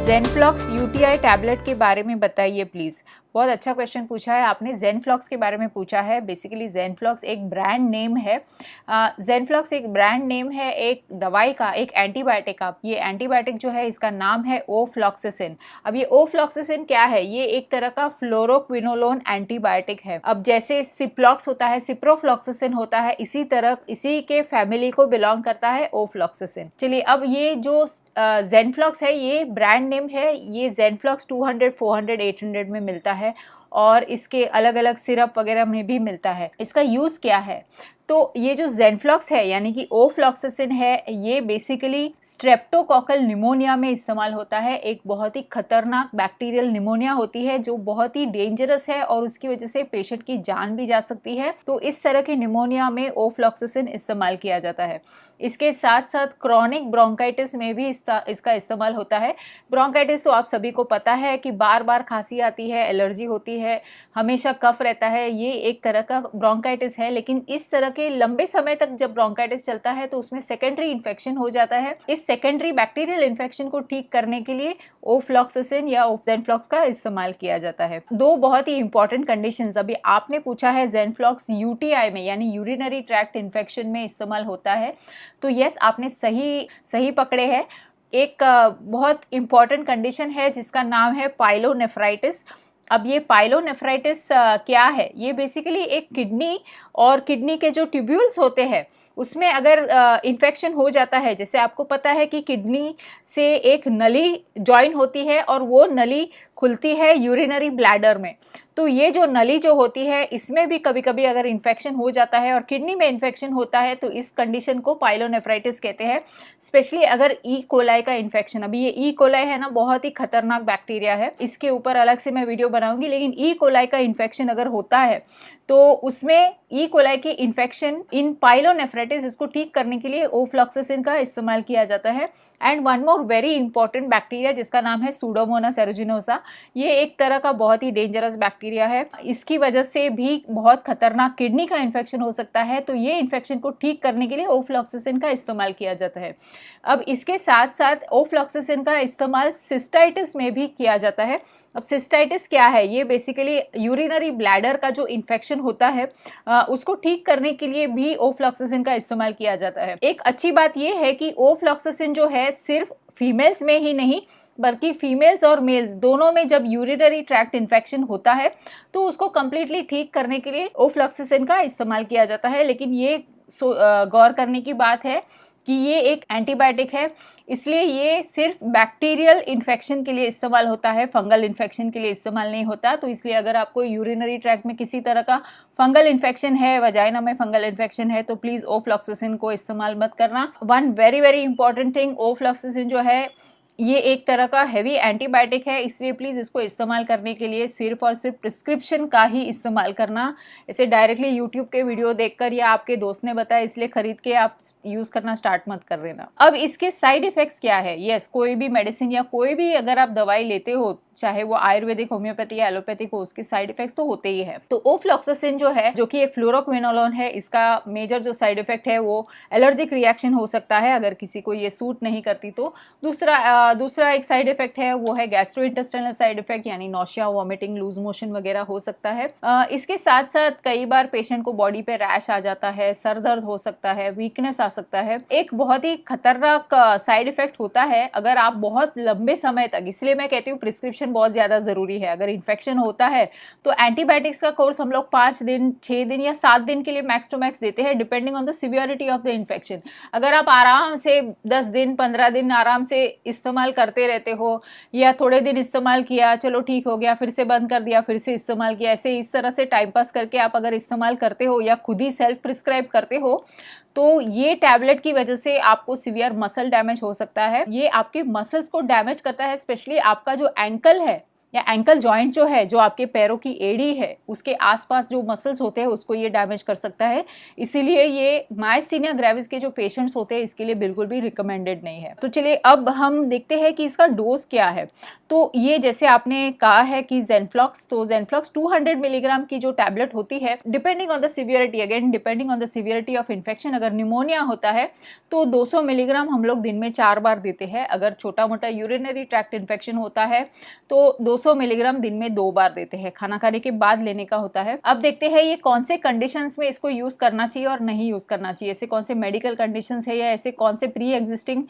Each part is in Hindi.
ज़ेनफ्लॉक्स यूटीआई टैबलेट के बारे में बताइए प्लीज़। बहुत अच्छा क्वेश्चन पूछा है आपने। ज़ेनफ्लॉक्स के बारे में पूछा है। बेसिकली ज़ेनफ्लॉक्स एक ब्रांड नेम है। ज़ेनफ्लॉक्स एक ब्रांड नेम है एक दवाई का, एक एंटीबायोटिक का। ये एंटीबायोटिक जो है इसका नाम है ओफ्लॉक्सासिन। अब ये ओफ्लॉक्सासिन क्या है? ये एक तरह का फ्लोरोक्विनोलोन एंटीबायोटिक है। अब जैसे सिप्लॉक्स होता है, सिप्रोफ्लॉक्सासिन होता है, इसी तरह इसी के फैमिली को बिलोंग करता है ओफ्लॉक्सासिन। चलिए, अब ये जो ज़ेनफ्लॉक्स है ये ब्रांड नेम है। ये ज़ेनफ्लॉक्स 200, 400, 800 में मिलता है और इसके अलग अलग सिरप वगैरह में भी मिलता है। इसका यूज़ क्या है? तो ये जो ज़ेनफ्लॉक्स है यानी कि ओफ्लॉक्सासिन है, ये बेसिकली स्ट्रेप्टोकोकल निमोनिया में इस्तेमाल होता है। एक बहुत ही खतरनाक बैक्टीरियल निमोनिया होती है जो बहुत ही डेंजरस है और उसकी वजह से पेशेंट की जान भी जा सकती है। तो इस तरह के निमोनिया में ओफ्लॉक्सासिन इस्तेमाल किया जाता है। इसके साथ साथ क्रॉनिक ब्रोंकाइटिस में भी इसका इस्तेमाल होता है। ब्रोंकाइटिस तो आप सभी को पता है कि बार बार खांसी आती है, एलर्जी होती है, हमेशा कफ रहता है, ये एक तरह का ब्रोंकाइटिस है। लेकिन इस तरह के लंबे समय तक जब ब्रोंकाइटिस चलता है तो उसमें सेकेंडरी इन्फेक्शन हो जाता है। इस सेकेंडरी बैक्टीरियल इन्फेक्शन को ठीक करने के लिए ओफ्लॉक्सासिन या ज़ेनफ्लॉक्स का इस्तेमाल किया जाता है। दो बहुत ही इंपॉर्टेंट कंडीशंस अभी आपने पूछा है। ज़ेनफ्लॉक्स यूटीआई में यानी यूरिनरी ट्रैक्ट इन्फेक्शन में इस्तेमाल होता है। तो यस, आपने सही पकड़े हैं। एक बहुत इंपॉर्टेंट कंडीशन है जिसका नाम है पाइलोनेफ्राइटिस। अब ये पाइलोनेफ्राइटिस क्या है? ये बेसिकली एक किडनी और किडनी के जो ट्यूब्यूल्स होते हैं उसमें अगर इन्फेक्शन हो जाता है। जैसे आपको पता है कि किडनी से एक नली जॉइन होती है और वो नली खुलती है यूरिनरी ब्लैडर में। तो ये जो नली जो होती है इसमें भी कभी कभी अगर इन्फेक्शन हो जाता है और किडनी में इन्फेक्शन होता है तो इस कंडीशन को पाइलोनेफ्राइटिस कहते हैं। स्पेशली अगर ई कोलाई का इन्फेक्शन, अभी ये ई कोलाई है ना, बहुत ही खतरनाक बैक्टीरिया है, इसके ऊपर अलग से मैं वीडियो बनाऊंगी। लेकिन ई कोलाई का इन्फेक्शन अगर होता है तो उसमें ई कोलाई की इन्फेक्शन इन पाइलोनेफ्राइटिस, इसको ठीक करने के लिए ओफ्लॉक्सासिन का इस्तेमाल किया जाता है। And one more very important bacteria जिसका नाम है सूडोमोनास एरुजिनोसा। ये एक तरह का बहुत ही डेंजरस बैक्टीरिया है। इसकी वजह से भी बहुत खतरनाक किडनी का इन्फेक्शन हो सकता है। तो ये इन्फेक्शन को ठीक करने के लिए ओफ्लॉक्सासिन का इस्तेमाल किया जाता है। अब इसके साथ साथ ओफ्लॉक्सासिन का इस्तेमाल सिस्टाइटिस में भी किया जाता है। अब सिस्टाइटिस क्या है? ये बेसिकली यूरिनरी ब्लैडर का जो इन्फेक्शन होता है उसको ठीक करने के लिए भी ओफ्लॉक्सासिन का इस्तेमाल किया जाता है। एक अच्छी बात ये है कि ओफ्लॉक्सासिन जो है सिर्फ फीमेल्स में ही नहीं बल्कि फीमेल्स और मेल्स दोनों में जब यूरिनरी ट्रैक्ट इन्फेक्शन होता है तो उसको कम्प्लीटली ठीक करने के लिए ओफ्लॉक्सासिन का इस्तेमाल किया जाता है। लेकिन ये गौर करने की बात है कि ये एक एंटीबायोटिक है, इसलिए ये सिर्फ बैक्टीरियल इन्फेक्शन के लिए इस्तेमाल होता है, फंगल इन्फेक्शन के लिए इस्तेमाल नहीं होता। तो इसलिए अगर आपको यूरिनरी ट्रैक्ट में किसी तरह का फंगल इन्फेक्शन है, वजाइना में फंगल इन्फेक्शन है, तो प्लीज़ ओफ्लॉक्सासिन को इस्तेमाल मत करना। One very very important thing, ofloxacin जो है ये एक तरह का हैवी एंटीबायोटिक है, इसलिए प्लीज़ इसको इस्तेमाल करने के लिए सिर्फ और सिर्फ प्रिस्क्रिप्शन का ही इस्तेमाल करना। इसे डायरेक्टली यूट्यूब के वीडियो देखकर या आपके दोस्त ने बताया इसलिए खरीद के आप यूज़ करना स्टार्ट मत कर देना। अब इसके साइड इफ़ेक्ट्स क्या है? यस, कोई भी मेडिसिन या कोई भी अगर आप दवाई लेते हो, चाहे वो आयुर्वेदिक, होम्योपैथी या एलोपैथिक हो, उसके साइड इफेक्ट्स तो होते ही है। तो ओफ्लॉक्सासिन जो है, जो कि एक फ्लोरोक्विनोलोन है, इसका मेजर जो साइड इफेक्ट है वो एलर्जिक रिएक्शन हो सकता है अगर किसी को ये सूट नहीं करती तो। दूसरा एक साइड इफेक्ट है वो है गैस्ट्रोइंटेस्टाइनल साइड इफेक्ट, यानी नौशिया, वॉमिटिंग, लूज मोशन वगैरह हो सकता है। इसके साथ साथ कई बार पेशेंट को बॉडी पे रैश आ जाता है, सर दर्द हो सकता है, वीकनेस आ सकता है। एक बहुत ही खतरनाक साइड इफेक्ट होता है अगर आप बहुत लंबे समय तक, इसलिए मैं कहती हूँ प्रिस्क्रिप्शन बहुत ज्यादा जरूरी है। अगर इन्फेक्शन होता है तो एंटीबायोटिक्स का कोर्स हम लोग 5 दिन, 6 दिन या 7 दिन के लिए मैक्स टू मैक्स देते हैं, depending on the severity of the infection. अगर आप आराम से 10 दिन 15 दिन आराम से इस्तेमाल करते रहते हो या थोड़े दिन इस्तेमाल किया, चलो ठीक हो गया, फिर से बंद कर दिया, फिर से इस्तेमाल किया, ऐसे इस तरह से टाइम पास करके आप अगर इस्तेमाल करते हो या खुद ही सेल्फ प्रिस्क्राइब करते हो तो ये टैबलेट की वजह से आपको सीवियर मसल डैमेज हो सकता है। ये आपके मसल्स को डैमेज करता है, स्पेशली आपका जो एंकल है या एंकल जॉइंट जो है, जो आपके पैरों की एड़ी है, उसके आसपास जो मसल्स होते हैं उसको ये डैमेज कर सकता है। इसीलिए ये मायस्थीनिया ग्रेविस के जो पेशेंट्स होते हैं इसके लिए बिल्कुल भी रिकमेंडेड नहीं है। तो चलिए अब हम देखते हैं कि इसका डोज क्या है। तो ये जैसे आपने कहा है कि ज़ेनफ्लॉक्स, तो ज़ेनफ्लॉक्स 200 मिलीग्राम की जो टैबलेट होती है, depending on the severity, again depending on the severity of infection, अगर निमोनिया होता है तो 200 मिलीग्राम हम लोग दिन में 4 बार देते हैं। अगर छोटा मोटा यूरिनरी ट्रैक्ट इन्फेक्शन होता है तो 200 मिलीग्राम दिन में 2 बार देते हैं, खाना खाने के बाद लेने का होता है। अब देखते हैं ये कौन से कंडीशंस में इसको यूज करना चाहिए और नहीं यूज करना चाहिए। ऐसे कौन से मेडिकल कंडीशंस है, या ऐसे कौन से प्री एग्जिस्टिंग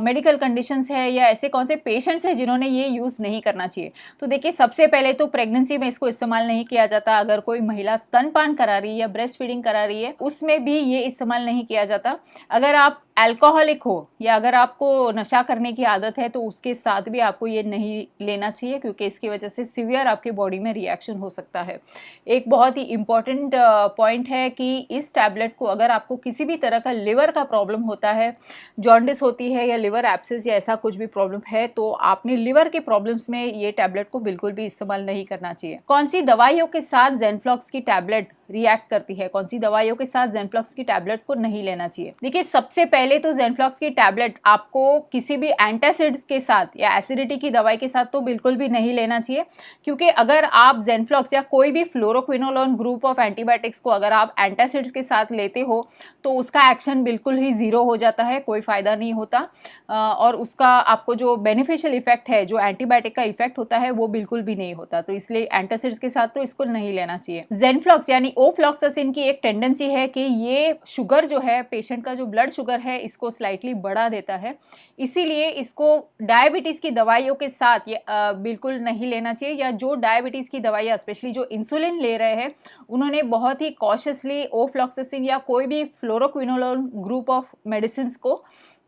मेडिकल कंडीशंस है, या ऐसे कौन से पेशेंट्स है जिन्होंने ये यूज नहीं करना चाहिए। तो देखिए, सबसे पहले तो प्रेगनेंसी में इसको इस्तेमाल नहीं किया जाता। अगर कोई महिला स्तनपान करा रही है या ब्रेस्ट फीडिंग करा रही है उसमें भी ये इस्तेमाल नहीं किया जाता। अगर आप अल्कोहलिक हो या अगर आपको नशा करने की आदत है तो उसके साथ भी आपको ये नहीं लेना चाहिए, क्योंकि इसकी वजह से सीवियर आपके बॉडी में रिएक्शन हो सकता है। एक बहुत ही इम्पॉर्टेंट पॉइंट है कि इस टैबलेट को अगर आपको किसी भी तरह का लिवर का प्रॉब्लम होता है, जॉन्डिस होती है या लिवर एब्सेस या ऐसा कुछ भी प्रॉब्लम है, तो आपने लिवर के प्रॉब्लम्स में ये टैबलेट को बिल्कुल भी इस्तेमाल नहीं करना चाहिए। कौन सी दवाइयों के साथ ज़ेनफ्लॉक्स की टैबलेट रिएक्ट करती है, कौन सी दवाइयों के साथ ज़ेनफ्लॉक्स की टैबलेट को नहीं लेना चाहिए। देखिए, सबसे पहले तो ज़ेनफ्लॉक्स की टैबलेट आपको किसी भी एंटासिड्स के साथ या एसिडिटी की दवाई के साथ तो बिल्कुल भी नहीं लेना चाहिए, क्योंकि अगर आप ज़ेनफ्लॉक्स या कोई भी फ्लोरोक्विनोलोन ग्रुप ऑफ एंटीबायोटिक्स को अगर आप एंटासिड्स के साथ लेते हो तो उसका एक्शन बिल्कुल ही ज़ीरो हो जाता है, कोई फ़ायदा नहीं होता, और उसका आपको जो बेनिफिशियल इफेक्ट है, जो एंटीबायोटिक का इफेक्ट होता है, वो बिल्कुल भी नहीं होता। तो इसलिए एंटासिड्स के साथ तो इसको नहीं लेना चाहिए। ज़ेनफ्लॉक्स यानी ओफ्लॉक्सासिन की एक टेंडेंसी है कि ये शुगर जो है, पेशेंट का जो ब्लड शुगर है, इसको स्लाइटली बढ़ा देता है। इसीलिए इसको डायबिटीज़ की दवाइयों के साथ ये बिल्कुल नहीं लेना चाहिए, या जो डायबिटीज़ की दवाइयाँ स्पेशली जो इंसुलिन ले रहे हैं उन्होंने बहुत ही कॉशियसली ओफ्लॉक्सासिन या कोई भी फ्लोरोक्विनोलोन ग्रुप ऑफ मेडिसिन को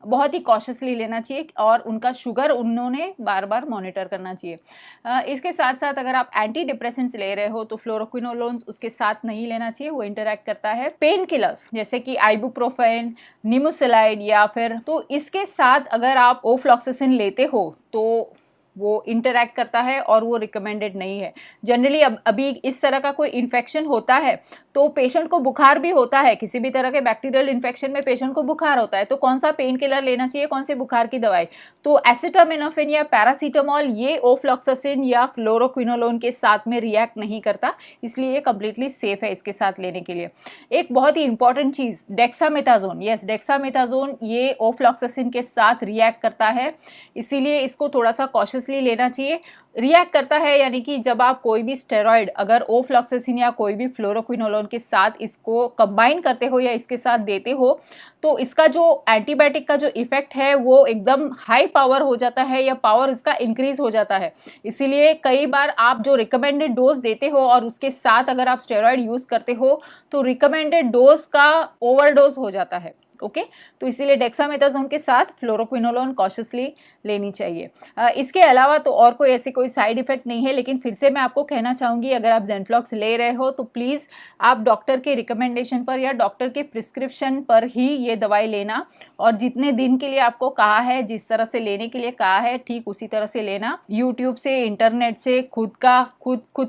बहुत ही कॉशियसली लेना चाहिए, और उनका शुगर उन्होंने बार बार मॉनिटर करना चाहिए। इसके साथ साथ अगर आप एंटी डिप्रेसेंट्स ले रहे हो तो फ्लोरोक्विनोलोन्स उसके साथ नहीं लेना चाहिए, वो इंटरैक्ट करता है। पेन किलर्स जैसे कि आइबुप्रोफेन, निमोसिलाइड या फिर, तो इसके साथ अगर आप ओफ्लॉक्सासिन लेते हो तो वो इंटरैक्ट करता है और वो रिकमेंडेड नहीं है। जनरली अभी इस तरह का कोई इन्फेक्शन होता है तो पेशेंट को बुखार भी होता है, किसी भी तरह के बैक्टीरियल इन्फेक्शन में पेशेंट को बुखार होता है, तो कौन सा पेन किलर लेना चाहिए, कौन से बुखार की दवाई, तो एसिटामिनोफेन या पैरासीटामोल ये ओफ्लॉक्सासिन या फ्लोरोक्विनोलोन के साथ में रिएक्ट नहीं करता, इसलिए ये कंप्लीटली सेफ है इसके साथ लेने के लिए। एक बहुत ही इंपॉर्टेंट चीज़, डेक्सामेथाजोन, यस डेक्सामेथाजोन ये ओफ्लॉक्सासिन के साथ रिएक्ट करता है, इसीलिए इसको थोड़ा सा कॉशियसली लेना चाहिए। रिएक्ट करता है यानी कि जब आप कोई भी स्टेरॉइड अगर ओफ्लॉक्सासिन या कोई भी फ्लोरोक्विनोलोन के साथ इसको कंबाइन करते हो या इसके साथ देते हो तो इसका जो एंटीबायोटिक का जो इफेक्ट है वो एकदम हाई पावर हो जाता है, या पावर इसका इंक्रीज हो जाता है। इसीलिए कई बार आप जो रिकमेंडेड डोज देते हो और उसके साथ अगर आप स्टेरॉइड यूज करते हो तो रिकमेंडेड डोज का ओवरडोज हो जाता है। ओके, तो इसीलिए डेक्सामेथासोन के साथ फ्लोरोक्विनोलोन कॉशियसली लेनी चाहिए। इसके अलावा तो और कोई ऐसी कोई साइड इफेक्ट नहीं है, लेकिन फिर से मैं आपको कहना चाहूँगी अगर आप ज़ेनफ्लॉक्स ले रहे हो तो प्लीज़ आप डॉक्टर के रिकमेंडेशन पर या डॉक्टर के प्रिस्क्रिप्शन पर ही ये दवाई लेना, और जितने दिन के लिए आपको कहा है, जिस तरह से लेने के लिए कहा है, ठीक उसी तरह से लेना। यूट्यूब से, इंटरनेट से खुद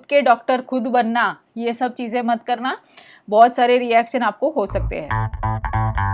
के डॉक्टर खुद बनना, ये सब चीज़ें मत करना, बहुत सारे रिएक्शन आपको हो सकते हैं।